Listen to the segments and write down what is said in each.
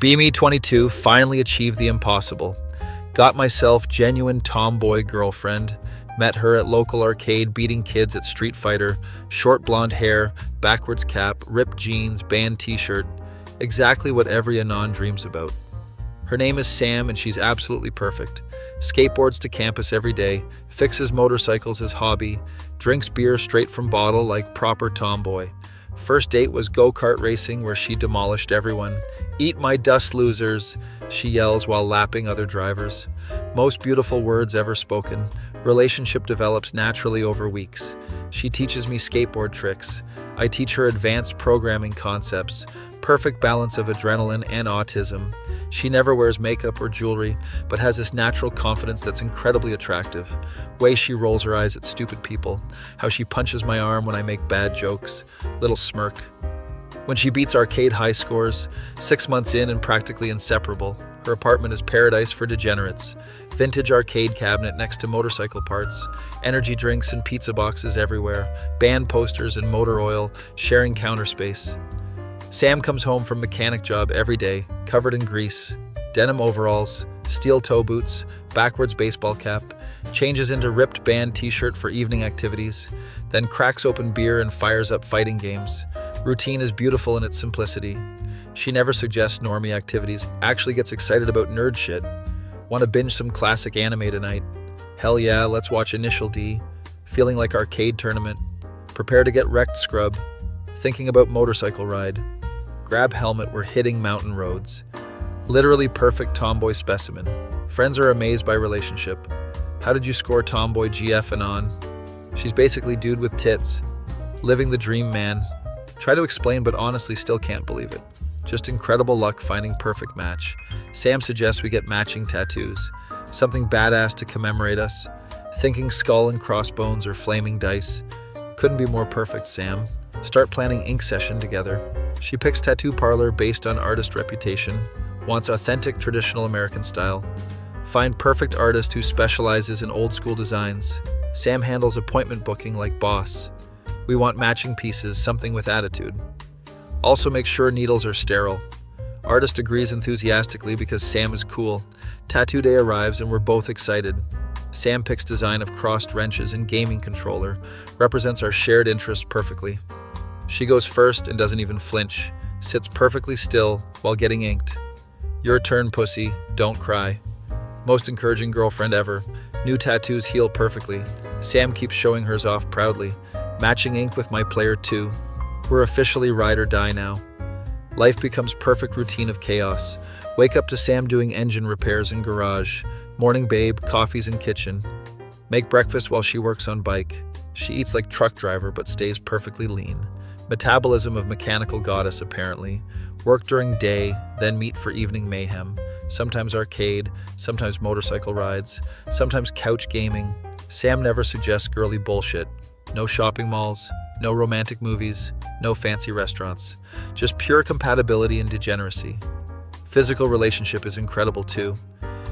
BME22 finally achieved the impossible. Got myself genuine tomboy girlfriend. Met her at local arcade beating kids at Street Fighter. Short blonde hair, backwards cap, ripped jeans, band t-shirt. Exactly what every Anon dreams about. Her name is Sam and she's absolutely perfect. Skateboards to campus every day, fixes motorcycles as hobby, drinks beer straight from bottle like proper tomboy. First date was go-kart racing where she demolished everyone. Eat my dust, losers, she yells while lapping other drivers. Most beautiful words ever spoken. Relationship develops naturally over weeks. She teaches me skateboard tricks. I teach her advanced programming concepts. Perfect balance of adrenaline and autism. She never wears makeup or jewelry, but has this natural confidence that's incredibly attractive. Way she rolls her eyes at stupid people. How she punches my arm when I make bad jokes. Little smirk. When she beats arcade high scores, 6 months in and practically inseparable. Her apartment is paradise for degenerates. Vintage arcade cabinet next to motorcycle parts. Energy drinks and pizza boxes everywhere. Band posters and motor oil, sharing counter space. Sam comes home from mechanic job every day, covered in grease. Denim overalls, steel toe boots, backwards baseball cap. Changes into ripped band t-shirt for evening activities. Then cracks open beer and fires up fighting games. Routine is beautiful in its simplicity. She never suggests normie activities, actually gets excited about nerd shit. Want to binge some classic anime tonight? Hell yeah, let's watch Initial D. Feeling like arcade tournament. Prepare to get wrecked, scrub. Thinking about motorcycle ride. Grab helmet, we're hitting mountain roads. Literally perfect tomboy specimen. Friends are amazed by relationship. How did you score tomboy GF and on? She's basically dude with tits. Living the dream, man. Try to explain but honestly still can't believe it. Just incredible luck finding perfect match. Sam suggests we get matching tattoos. Something badass to commemorate us. Thinking skull and crossbones or flaming dice. Couldn't be more perfect, Sam. Start planning ink session together. She picks tattoo parlor based on artist reputation. Wants authentic traditional American style. Find perfect artist who specializes in old school designs. Sam handles appointment booking like boss. We want matching pieces, something with attitude. Also make sure needles are sterile. Artist agrees enthusiastically because Sam is cool. Tattoo day arrives and we're both excited. Sam picks design of crossed wrenches and gaming controller. Represents our shared interests perfectly. She goes first and doesn't even flinch. Sits perfectly still while getting inked. Your turn, pussy. Don't cry. Most encouraging girlfriend ever. New tattoos heal perfectly. Sam keeps showing hers off proudly. Matching ink with my player 2. We're officially ride or die now. Life becomes perfect routine of chaos. Wake up to Sam doing engine repairs in garage. Morning babe, coffees in kitchen. Make breakfast while she works on bike. She eats like truck driver but stays perfectly lean. Metabolism of mechanical goddess apparently. Work during day, then meet for evening mayhem. Sometimes arcade, sometimes motorcycle rides, sometimes couch gaming. Sam never suggests girly bullshit. No shopping malls, no romantic movies, no fancy restaurants. Just pure compatibility and degeneracy. Physical relationship is incredible too.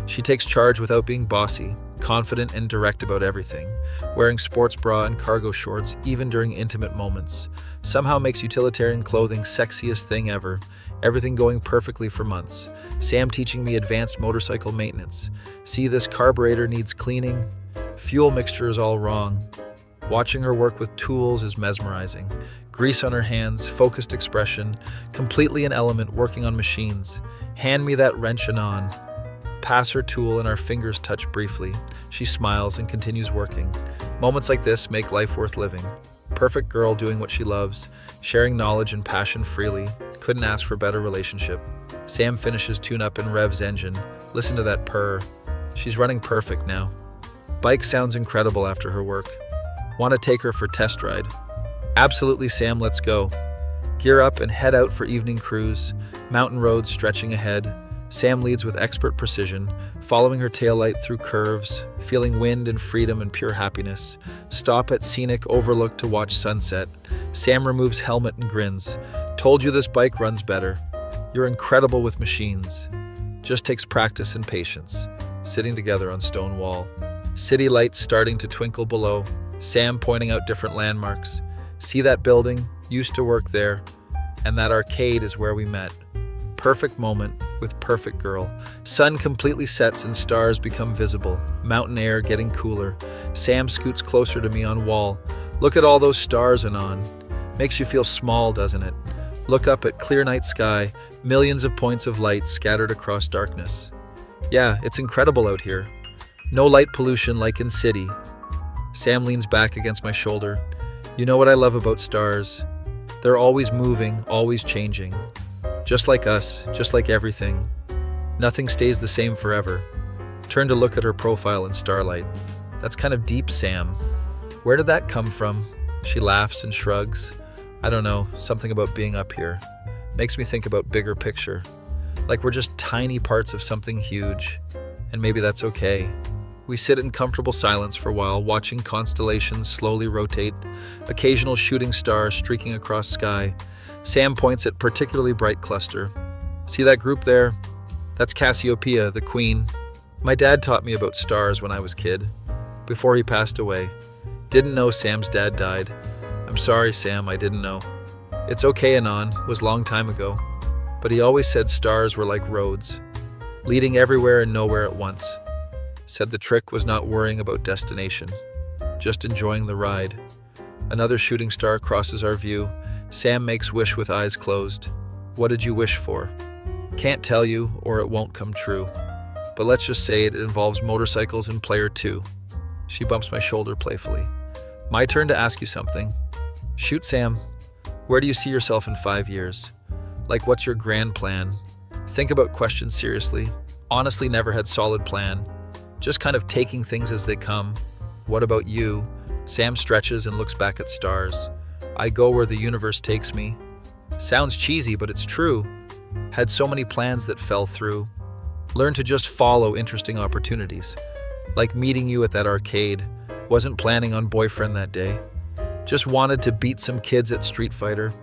She takes charge without being bossy, confident and direct about everything, wearing sports bra and cargo shorts even during intimate moments. Somehow makes utilitarian clothing sexiest thing ever, everything going perfectly for months. Sam teaching me advanced motorcycle maintenance. See, this carburetor needs cleaning. Fuel mixture is all wrong. Watching her work with tools is mesmerizing. Grease on her hands, focused expression, completely an element working on machines. Hand me that wrench anon. Pass her tool and our fingers touch briefly. She smiles and continues working. Moments like this make life worth living. Perfect girl doing what she loves, sharing knowledge and passion freely. Couldn't ask for a better relationship. Sam finishes tune-up and revs engine. Listen to that purr. She's running perfect now. Bike sounds incredible after her work. Want to take her for test ride? Absolutely, Sam, let's go. Gear up and head out for evening cruise. Mountain roads stretching ahead. Sam leads with expert precision, following her taillight through curves, feeling wind and freedom and pure happiness. Stop at scenic overlook to watch sunset. Sam removes helmet and grins. Told you this bike runs better. You're incredible with machines. Just takes practice and patience. Sitting together on stone wall. City lights starting to twinkle below. Sam pointing out different landmarks. See that building? Used to work there. And that arcade is where we met. Perfect moment with perfect girl. Sun completely sets and stars become visible. Mountain air getting cooler. Sam scoots closer to me on wall. Look at all those stars, Anon. Makes you feel small, doesn't it? Look up at clear night sky, millions of points of light scattered across darkness. Yeah, it's incredible out here. No light pollution like in city. Sam leans back against my shoulder. You know what I love about stars? They're always moving, always changing. Just like us, just like everything. Nothing stays the same forever. Turn to look at her profile in starlight. That's kind of deep, Sam. Where did that come from? She laughs and shrugs. I don't know, something about being up here. Makes me think about bigger picture. Like we're just tiny parts of something huge. And maybe that's okay. We sit in comfortable silence for a while, watching constellations slowly rotate, occasional shooting stars streaking across sky. Sam points at particularly bright cluster. See that group there? That's Cassiopeia, the queen. My dad taught me about stars when I was a kid, before he passed away. Didn't know Sam's dad died. I'm sorry, Sam, I didn't know. It's okay, Anon, was long time ago. But he always said stars were like roads, leading everywhere and nowhere at once. Said the trick was not worrying about destination, just enjoying the ride. Another shooting star crosses our view. Sam makes wish with eyes closed. What did you wish for? Can't tell you, or it won't come true. But let's just say it involves motorcycles in player 2. She bumps my shoulder playfully. My turn to ask you something. Shoot, Sam. Where do you see yourself in 5 years? Like, what's your grand plan? Think about questions seriously. Honestly, never had solid plan. Just kind of taking things as they come. What about you? Sam stretches and looks back at stars. I go where the universe takes me. Sounds cheesy, but it's true. Had so many plans that fell through. Learn to just follow interesting opportunities. Like meeting you at that arcade. Wasn't planning on boyfriend that day. Just wanted to beat some kids at Street Fighter.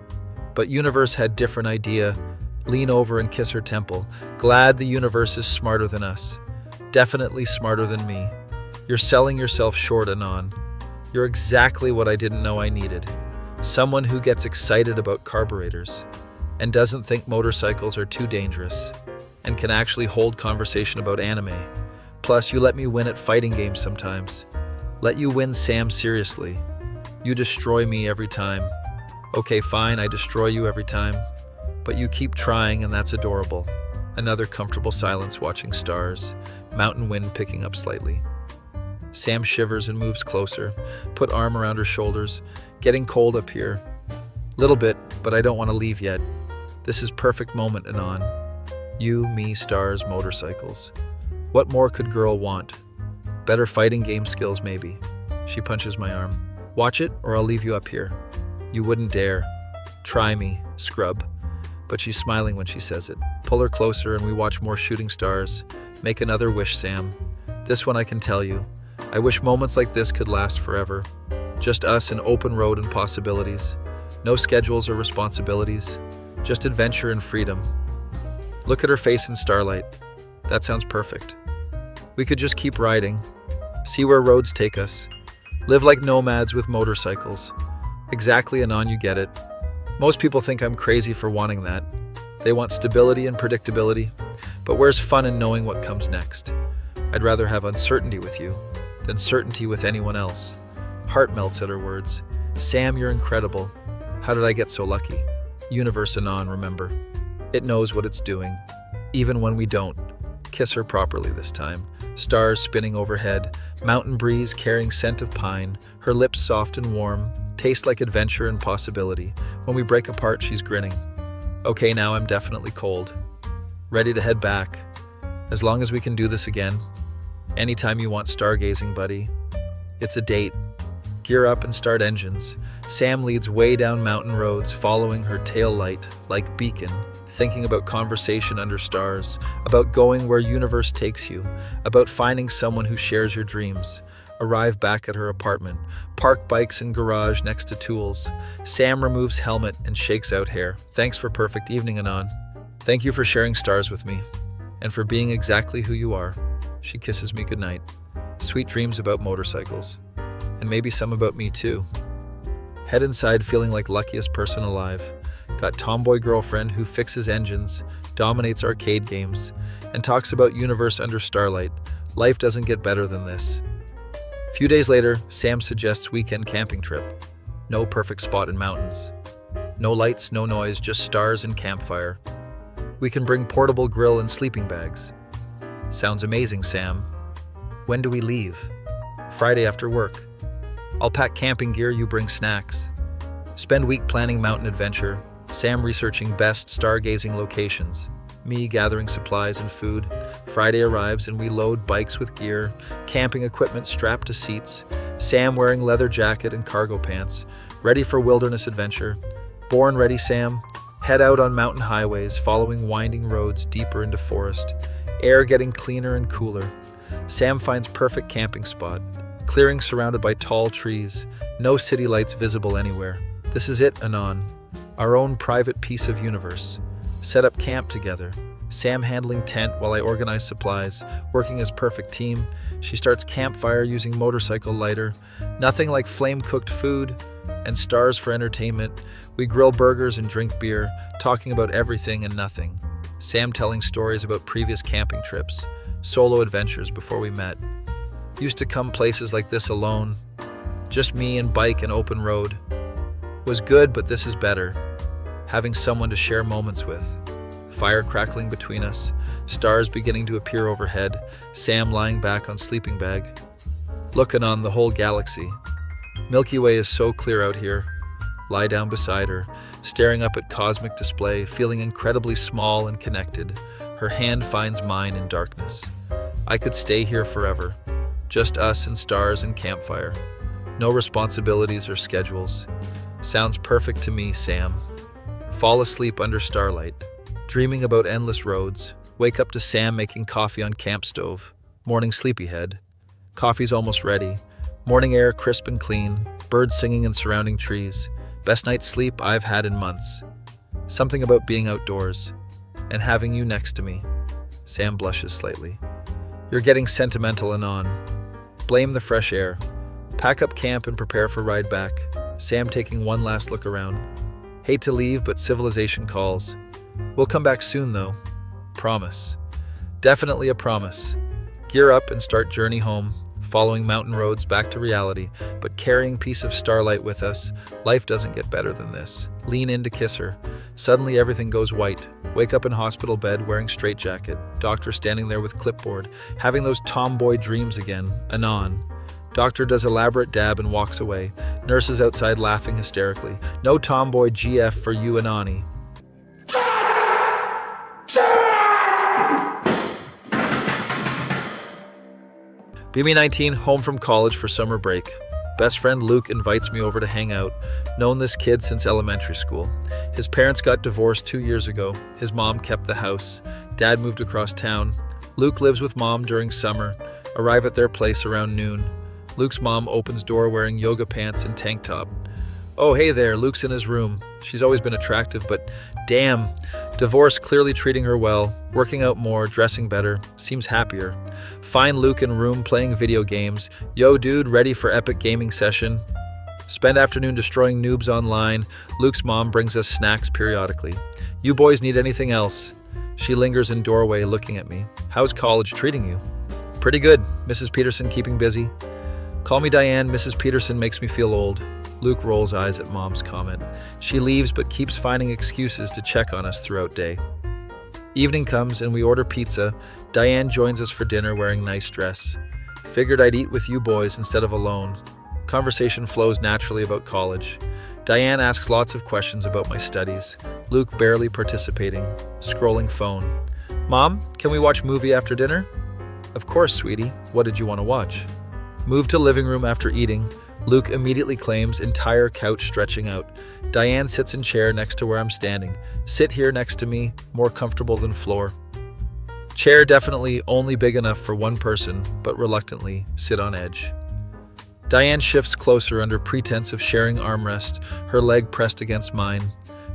But universe had different idea. Lean over and kiss her temple. Glad the universe is smarter than us. Definitely smarter than me. You're selling yourself short, Anon. You're exactly what I didn't know I needed. Someone who gets excited about carburetors and doesn't think motorcycles are too dangerous and can actually hold conversation about anime. Plus, you let me win at fighting games sometimes. Let you win, Sam, seriously. You destroy me every time. Okay, fine, I destroy you every time. But you keep trying, and that's adorable. Another comfortable silence watching stars. Mountain wind picking up slightly. Sam shivers and moves closer. Put arm around her shoulders. Getting cold up here. Little bit, but I don't want to leave yet. This is perfect moment, Anon. You, me, stars, motorcycles. What more could girl want? Better fighting game skills, maybe. She punches my arm. Watch it, or I'll leave you up here. You wouldn't dare. Try me, scrub. But she's smiling when she says it. Pull her closer and we watch more shooting stars. Make another wish, Sam. This one I can tell you. I wish moments like this could last forever. Just us, an open road and possibilities. No schedules or responsibilities. Just adventure and freedom. Look at her face in starlight. That sounds perfect. We could just keep riding. See where roads take us. Live like nomads with motorcycles. Exactly, Anon, you get it. Most people think I'm crazy for wanting that. They want stability and predictability. But where's fun in knowing what comes next? I'd rather have uncertainty with you than certainty with anyone else. Heart melts at her words. Sam, you're incredible. How did I get so lucky? Universe, Anon, remember. It knows what it's doing, even when we don't. Kiss her properly this time. Stars spinning overhead, mountain breeze carrying scent of pine, her lips soft and warm, taste like adventure and possibility. When we break apart, she's grinning. Okay, now I'm definitely cold. Ready to head back. As long as we can do this again. Anytime you want stargazing, buddy. It's a date. Gear up and start engines. Sam leads way down mountain roads, following her tail light like beacon, thinking about conversation under stars, about going where universe takes you, about finding someone who shares your dreams. Arrive back at her apartment, park bikes in garage next to tools. Sam removes helmet and shakes out hair. Thanks for perfect evening, Anon. Thank you for sharing stars with me, and for being exactly who you are. She kisses me goodnight. Sweet dreams about motorcycles, and maybe some about me too. Head inside feeling like luckiest person alive. Got tomboy girlfriend who fixes engines, dominates arcade games, and talks about universe under starlight. Life doesn't get better than this. A few days later, Sam suggests weekend camping trip. No perfect spot in mountains. No lights, no noise, just stars and campfire. We can bring portable grill and sleeping bags. Sounds amazing, Sam. When do we leave? Friday after work. I'll pack camping gear, you bring snacks. Spend week planning mountain adventure. Sam researching best stargazing locations. Me gathering supplies and food. Friday arrives and we load bikes with gear, camping equipment strapped to seats. Sam wearing leather jacket and cargo pants, ready for wilderness adventure. Born ready, Sam. Head out on mountain highways, following winding roads deeper into forest. Air getting cleaner and cooler. Sam finds perfect camping spot. Clearing surrounded by tall trees. No city lights visible anywhere. This is it, Anon. Our own private piece of universe. Set up camp together. Sam handling tent while I organize supplies, working as perfect team. She starts campfire using motorcycle lighter. Nothing like flame-cooked food and stars for entertainment. We grill burgers and drink beer, talking about everything and nothing. Sam telling stories about previous camping trips, solo adventures before we met. Used to come places like this alone. Just me and bike and open road. Was good, but this is better. Having someone to share moments with. Fire crackling between us, stars beginning to appear overhead, Sam lying back on sleeping bag. Looking on the whole galaxy. Milky Way is so clear out here. Lie down beside her, staring up at cosmic display, feeling incredibly small and connected. Her hand finds mine in darkness. I could stay here forever. Just us and stars and campfire. No responsibilities or schedules. Sounds perfect to me, Sam. Fall asleep under starlight. Dreaming about endless roads. Wake up to Sam making coffee on camp stove. Morning sleepyhead. Coffee's almost ready. Morning air crisp and clean. Birds singing in surrounding trees. Best night's sleep I've had in months. Something about being outdoors. And having you next to me. Sam blushes slightly. You're getting sentimental, Anon. Blame the fresh air. Pack up camp and prepare for ride back. Sam taking one last look around. Hate to leave, but civilization calls. We'll come back soon, though. Promise. Definitely a promise. Gear up and start journey home, following mountain roads back to reality, but carrying piece of starlight with us. Life doesn't get better than this. Lean in to kiss her. Suddenly everything goes white. Wake up in hospital bed wearing straitjacket. Doctor standing there with clipboard, having those tomboy dreams again. Anon. Doctor does elaborate dab and walks away. Nurses outside laughing hysterically. No tomboy GF for you, Anani. BB19, home from college for summer break. Best friend Luke invites me over to hang out. Known this kid since elementary school. His parents got divorced 2 years ago. His mom kept the house. Dad moved across town. Luke lives with mom during summer. Arrive at their place around noon. Luke's mom opens door wearing yoga pants and tank top. Oh, hey there, Luke's in his room. She's always been attractive, but damn. Divorce clearly treating her well, working out more, dressing better, seems happier. Find Luke in room playing video games. Yo dude, ready for epic gaming session. Spend afternoon destroying noobs online. Luke's mom brings us snacks periodically. You boys need anything else? She lingers in doorway looking at me. How's college treating you? Pretty good, Mrs. Peterson keeping busy. Call me Diane, Mrs. Peterson makes me feel old. Luke rolls eyes at mom's comment. She leaves but keeps finding excuses to check on us throughout day. Evening comes and we order pizza. Diane joins us for dinner wearing nice dress. Figured I'd eat with you boys instead of alone. Conversation flows naturally about college. Diane asks lots of questions about my studies. Luke barely participating, scrolling phone. Mom, can we watch movie after dinner? Of course, sweetie. What did you want to watch? Move to living room after eating. Luke immediately claims entire couch stretching out. Diane sits in chair next to where I'm standing. Sit here next to me, more comfortable than floor. Chair definitely only big enough for one person, but reluctantly sit on edge. Diane shifts closer under pretense of sharing armrest, her leg pressed against mine.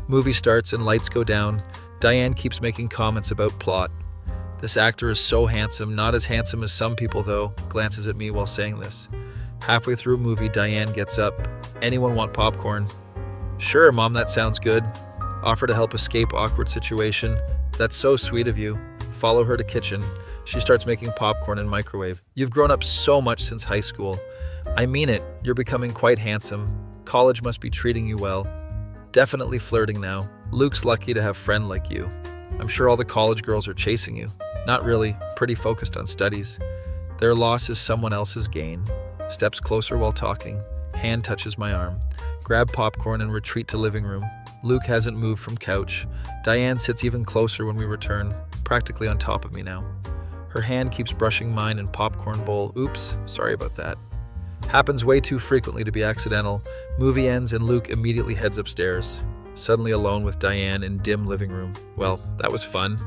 Movie starts and lights go down. Diane keeps making comments about plot. This actor is so handsome, not as handsome as some people though, glances at me while saying this. Halfway through movie, Diane gets up. Anyone want popcorn? Sure, Mom, that sounds good. Offer to help escape awkward situation. That's so sweet of you. Follow her to kitchen. She starts making popcorn in microwave. You've grown up so much since high school. I mean it, you're becoming quite handsome. College must be treating you well. Definitely flirting now. Luke's lucky to have a friend like you. I'm sure all the college girls are chasing you. Not really, pretty focused on studies. Their loss is someone else's gain. Steps closer while talking. Hand touches my arm. Grab popcorn and retreat to living room. Luke hasn't moved from couch. Diane sits even closer when we return, practically on top of me now. Her hand keeps brushing mine in popcorn bowl. Oops, sorry about that. Happens way too frequently to be accidental. Movie ends and Luke immediately heads upstairs. Suddenly alone with Diane in dim living room. Well, that was fun.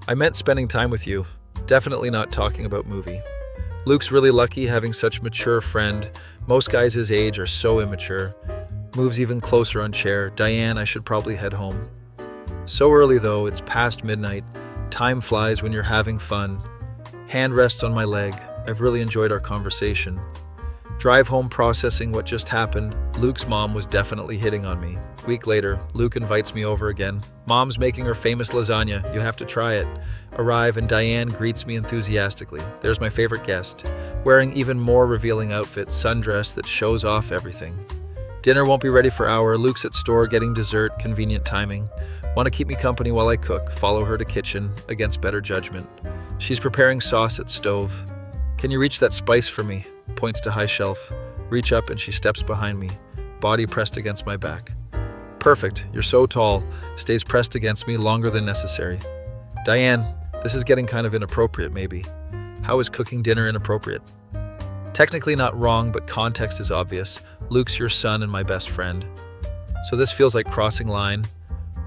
I meant spending time with you. Definitely not talking about movie. Luke's really lucky having such a mature friend. Most guys his age are so immature. Moves even closer on chair. Diane, I should probably head home. So early though, it's past midnight. Time flies when you're having fun. Hand rests on my leg. I've really enjoyed our conversation. Drive home processing what just happened. Luke's mom was definitely hitting on me. Week later, Luke invites me over again. Mom's making her famous lasagna. You have to try it. Arrive and Diane greets me enthusiastically. There's my favorite guest. Wearing even more revealing outfit, sundress that shows off everything. Dinner won't be ready for hour. Luke's at store getting dessert, convenient timing. Want to keep me company while I cook. Follow her to kitchen, against better judgment. She's preparing sauce at stove. Can you reach that spice for me? Points to high shelf. Reach up and she steps behind me, body pressed against my back. Perfect, you're so tall. Stays pressed against me longer than necessary. Diane, this is getting kind of inappropriate maybe. How is cooking dinner inappropriate? Technically not wrong, but context is obvious. Luke's your son and my best friend. So this feels like crossing line.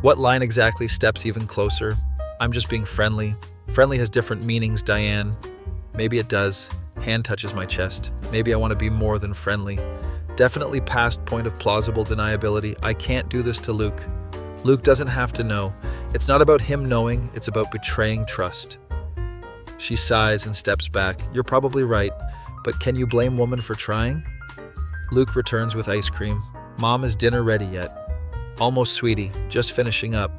What line exactly steps even closer? I'm just being friendly. Friendly has different meanings, Diane. Maybe it does. Hand touches my chest. Maybe I want to be more than friendly. Definitely past point of plausible deniability. I can't do this to Luke. Luke doesn't have to know. It's not about him knowing, it's about betraying trust. She sighs and steps back. You're probably right, but can you blame woman for trying? Luke returns with ice cream. Mom, is dinner ready yet? Almost, sweetie, just finishing up.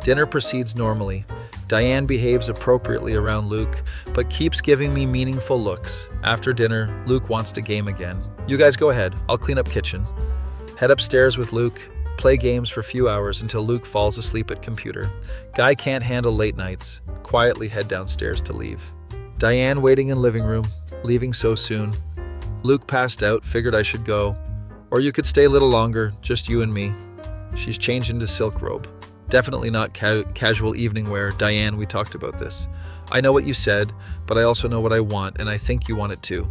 Dinner proceeds normally. Diane behaves appropriately around Luke, but keeps giving me meaningful looks. After dinner, Luke wants to game again. You guys go ahead, I'll clean up kitchen. Head upstairs with Luke, play games for a few hours until Luke falls asleep at computer. Guy can't handle late nights. Quietly head downstairs to leave. Diane waiting in living room, leaving so soon. Luke passed out, figured I should go. Or you could stay a little longer, just you and me. She's changed into silk robe. Definitely not casual evening wear. Diane, we talked about this. I know what you said, but I also know what I want, and I think you want it too.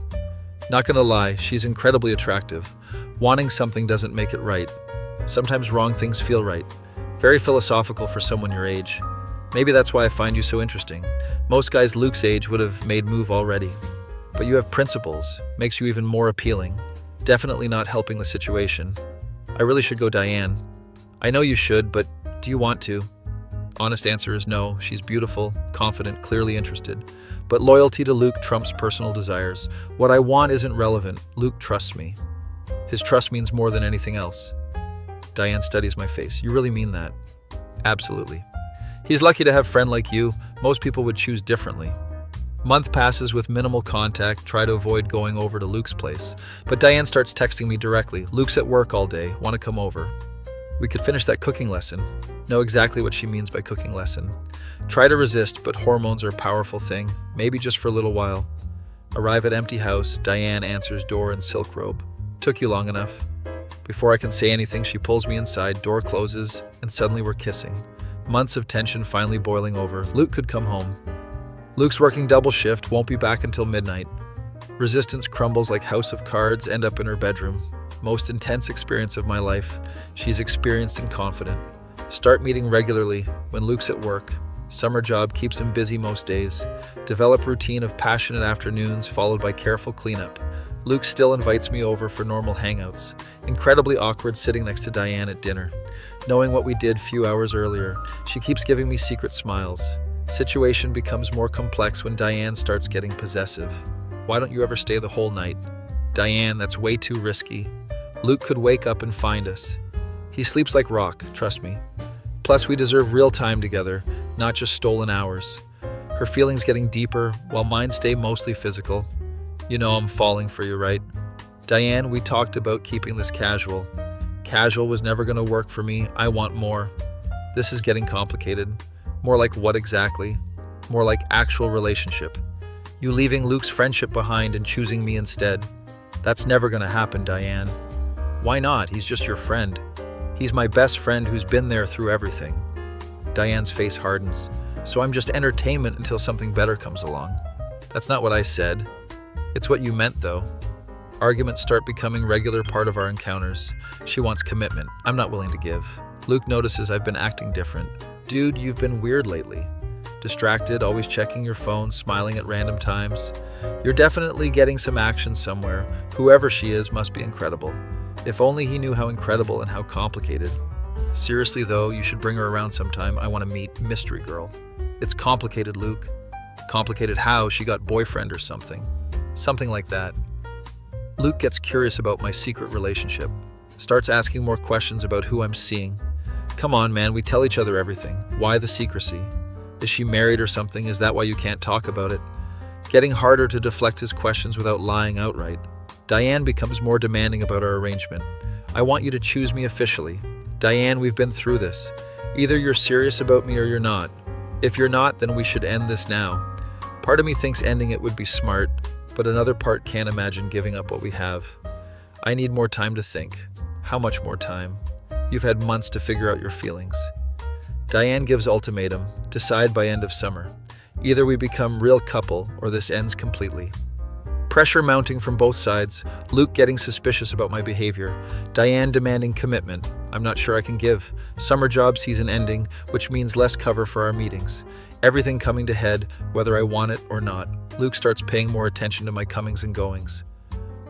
Not gonna lie, she's incredibly attractive. Wanting something doesn't make it right. Sometimes wrong things feel right. Very philosophical for someone your age. Maybe that's why I find you so interesting. Most guys Luke's age would have made move already. But you have principles, makes you even more appealing. Definitely not helping the situation. I really should go, Diane. I know you should, but do you want to? Honest answer is no. She's beautiful, confident, clearly interested. But loyalty to Luke trumps personal desires. What I want isn't relevant. Luke trusts me. His trust means more than anything else. Diane studies my face. You really mean that? Absolutely. He's lucky to have a friend like you. Most people would choose differently. Month passes with minimal contact, try to avoid going over to Luke's place. But Diane starts texting me directly. Luke's at work all day, want to come over. We could finish that cooking lesson. Know exactly what she means by cooking lesson. Try to resist, but hormones are a powerful thing, maybe just for a little while. Arrive at empty house, Diane answers door in silk robe. Took you long enough. Before I can say anything, she pulls me inside, door closes, and suddenly we're kissing. Months of tension finally boiling over. Luke could come home. Luke's working double shift, won't be back until midnight. Resistance crumbles like house of cards, end up in her bedroom. Most intense experience of my life. She's experienced and confident. Start meeting regularly when Luke's at work. Summer job keeps him busy most days. Develop routine of passionate afternoons followed by careful cleanup. Luke still invites me over for normal hangouts. Incredibly awkward sitting next to Diane at dinner. Knowing what we did few hours earlier, she keeps giving me secret smiles. Situation becomes more complex when Diane starts getting possessive. Why don't you ever stay the whole night? Diane, that's way too risky. Luke could wake up and find us. He sleeps like rock, trust me. Plus, we deserve real time together, not just stolen hours. Her feelings getting deeper, while mine stay mostly physical. You know I'm falling for you, right? Diane, we talked about keeping this casual. Casual was never going to work for me. I want more. This is getting complicated. More like what exactly? More like actual relationship. You leaving Luke's friendship behind and choosing me instead. That's never going to happen, Diane. Why not? He's just your friend. He's my best friend who's been there through everything. Diane's face hardens. So I'm just entertainment until something better comes along. That's not what I said. It's what you meant, though. Arguments start becoming regular part of our encounters. She wants commitment. I'm not willing to give. Luke notices I've been acting different. Dude, you've been weird lately. Distracted, always checking your phone, smiling at random times. You're definitely getting some action somewhere. Whoever she is must be incredible. If only he knew how incredible and how complicated. Seriously though, you should bring her around sometime. I want to meet Mystery Girl. It's complicated, Luke. Complicated how? She got boyfriend or something. Something like that. Luke gets curious about my secret relationship. Starts asking more questions about who I'm seeing. Come on, man, we tell each other everything. Why the secrecy? Is she married or something? Is that why you can't talk about it? Getting harder to deflect his questions without lying outright. Diane becomes more demanding about our arrangement. I want you to choose me officially. Diane, we've been through this. Either you're serious about me or you're not. If you're not, then we should end this now. Part of me thinks ending it would be smart, but another part can't imagine giving up what we have. I need more time to think. How much more time? You've had months to figure out your feelings. Diane gives ultimatum. Decide by end of summer. Either we become real couple or this ends completely. Pressure mounting from both sides. Luke getting suspicious about my behavior. Diane demanding commitment. I'm not sure I can give. Summer job season ending, which means less cover for our meetings. Everything coming to head, whether I want it or not. Luke starts paying more attention to my comings and goings.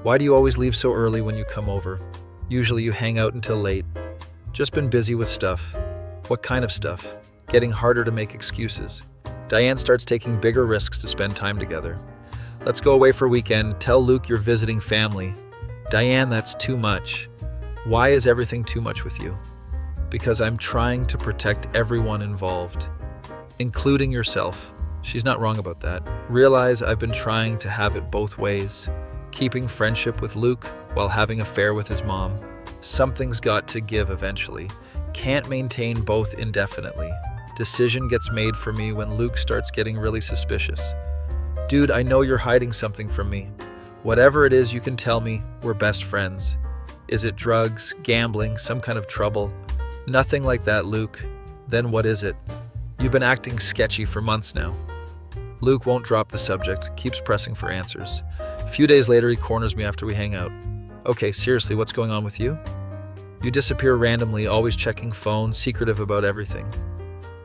Why do you always leave so early when you come over? Usually you hang out until late. Just been busy with stuff. What kind of stuff? Getting harder to make excuses. Diane starts taking bigger risks to spend time together. Let's go away for a weekend. Tell Luke you're visiting family. Diane, that's too much. Why is everything too much with you? Because I'm trying to protect everyone involved, including yourself. She's not wrong about that. Realize I've been trying to have it both ways. Keeping friendship with Luke while having affair with his mom. Something's got to give eventually. Can't maintain both indefinitely. Decision gets made for me when Luke starts getting really suspicious. Dude, I know you're hiding something from me. Whatever it is, you can tell me. We're best friends. Is it drugs, gambling, some kind of trouble? Nothing like that, Luke. Then what is it? You've been acting sketchy for months now. Luke won't drop the subject, keeps pressing for answers. A few days later, he corners me after we hang out. Okay, seriously, what's going on with you? You disappear randomly, always checking phones, secretive about everything.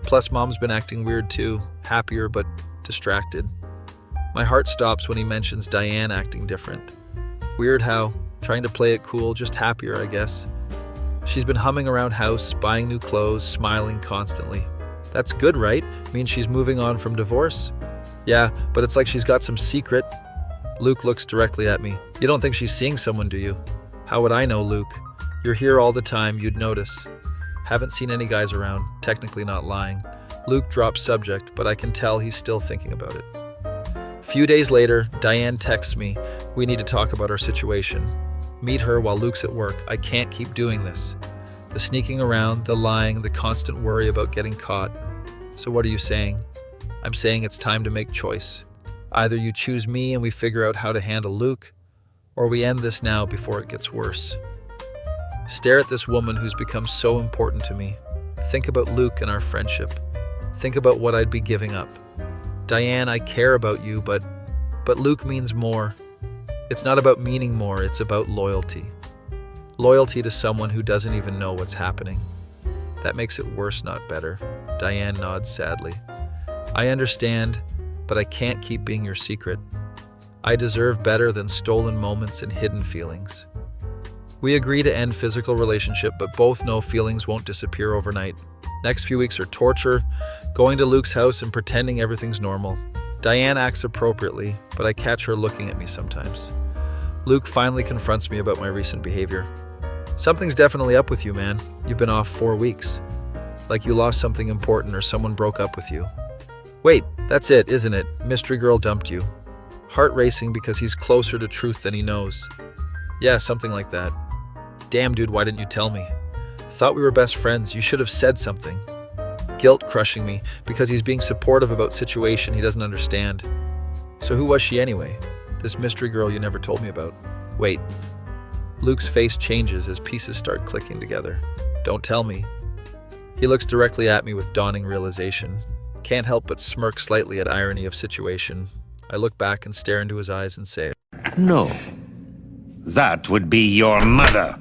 Plus, Mom's been acting weird too, happier but distracted. My heart stops when he mentions Diane acting different. Weird how, trying to play it cool, just happier, I guess. She's been humming around house, buying new clothes, smiling constantly. That's good, right? Means she's moving on from divorce? Yeah, but it's like she's got some secret. Luke looks directly at me. You don't think she's seeing someone, do you? How would I know, Luke? You're here all the time, you'd notice. Haven't seen any guys around, technically not lying. Luke drops subject, but I can tell he's still thinking about it. A few days later, Diane texts me. We need to talk about our situation. Meet her while Luke's at work. I can't keep doing this. The sneaking around, the lying, the constant worry about getting caught. So what are you saying? I'm saying it's time to make choice. Either you choose me and we figure out how to handle Luke, or we end this now before it gets worse. Stare at this woman who's become so important to me. Think about Luke and our friendship. Think about what I'd be giving up. Diane, I care about you, but Luke means more. It's not about meaning more, it's about loyalty. Loyalty to someone who doesn't even know what's happening. That makes it worse, not better. Diane nods sadly. I understand, but I can't keep being your secret. I deserve better than stolen moments and hidden feelings. We agree to end physical relationship, but both know feelings won't disappear overnight. Next few weeks are torture, going to Luke's house and pretending everything's normal. Diane acts appropriately, but I catch her looking at me sometimes. Luke finally confronts me about my recent behavior. Something's definitely up with you, man. You've been off 4 weeks. Like you lost something important or someone broke up with you. Wait, that's it, isn't it? Mystery girl dumped you. Heart racing because he's closer to truth than he knows. Yeah, something like that. Damn, dude, why didn't you tell me? Thought we were best friends. You should have said something. Guilt crushing me because he's being supportive about situation he doesn't understand. So who was she anyway? This mystery girl you never told me about. Wait. Luke's face changes as pieces start clicking together. Don't tell me. He looks directly at me with dawning realization. Can't help but smirk slightly at irony of situation. I look back and stare into his eyes and say, No. That would be your mother.